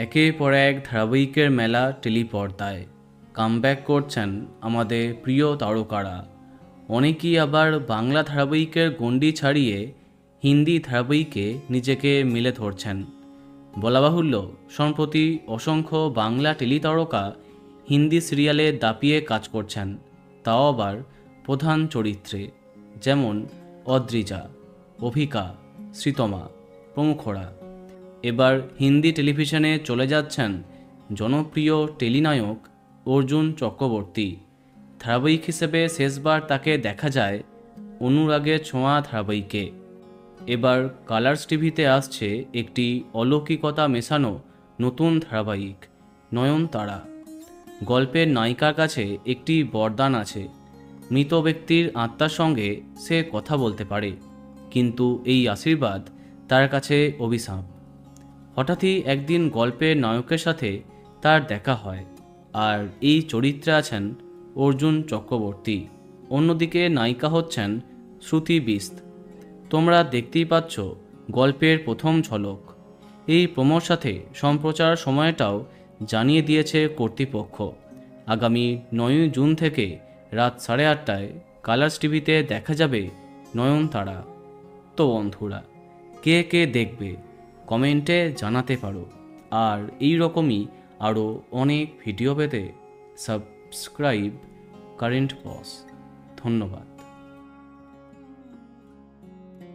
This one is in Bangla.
একের পর এক ধারাবাহিকের মেলা টেলিপর্দায় কামব্যাক করছেন আমাদের প্রিয় তারকারা। অনেকেই আবার বাংলা ধারাবাহিকের গণ্ডি ছাড়িয়ে হিন্দি ধারাবাহিকে নিজেকে মেলে ধরছেন। বলা বাহুল্য, সম্প্রতি অসংখ্য বাংলা টেলিতারকা হিন্দি সিরিয়ালে দাপিয়ে কাজ করছেন, তাও আবার প্রধান চরিত্রে, যেমন অদ্রিজা, অভিকা, শ্রীতমা প্রমুখরা। এবার হিন্দি টেলিভিশনে চলে যাচ্ছেন জনপ্রিয় টেলিনায়ক অর্জুন চক্রবর্তী। ধারাবাহিক হিসেবে শেষবার তাকে দেখা যায় অনুরাগের ছোঁয়া ধারাবাহিকে। এবার কালার্স টিভিতে আসছে একটি অলৌকিকতা মেশানো নতুন ধারাবাহিক নয়নতারা। গল্পের নায়িকার কাছে একটি বরদান আছে, মৃত ব্যক্তির আত্মার সঙ্গে সে কথা বলতে পারে, কিন্তু এই আশীর্বাদ তার কাছে অভিশাপ। হঠাৎই একদিন গল্পের নায়কের সাথে তার দেখা হয়, আর এই চরিত্রে আছেন অর্জুন চক্রবর্তী। অন্যদিকে নায়িকা হচ্ছেন শ্রুতি বিস্ত। তোমরা দেখতেই পাচ্ছ গল্পের প্রথম ঝলক। এই প্রোমোর সাথে সম্প্রচার সময়টাও জানিয়ে দিয়েছে কর্তৃপক্ষ। আগামী 9 জুন থেকে রাত 8:30টায় কালার্স টিভিতে দেখা যাবে নয়নতারা। তো বন্ধুরা, কে কে দেখবে কমেন্টে জানাতে পারো। আর এই রকমই আরও অনেক ভিডিও পেতে সাবস্ক্রাইব কারেন্ট বস। ধন্যবাদ।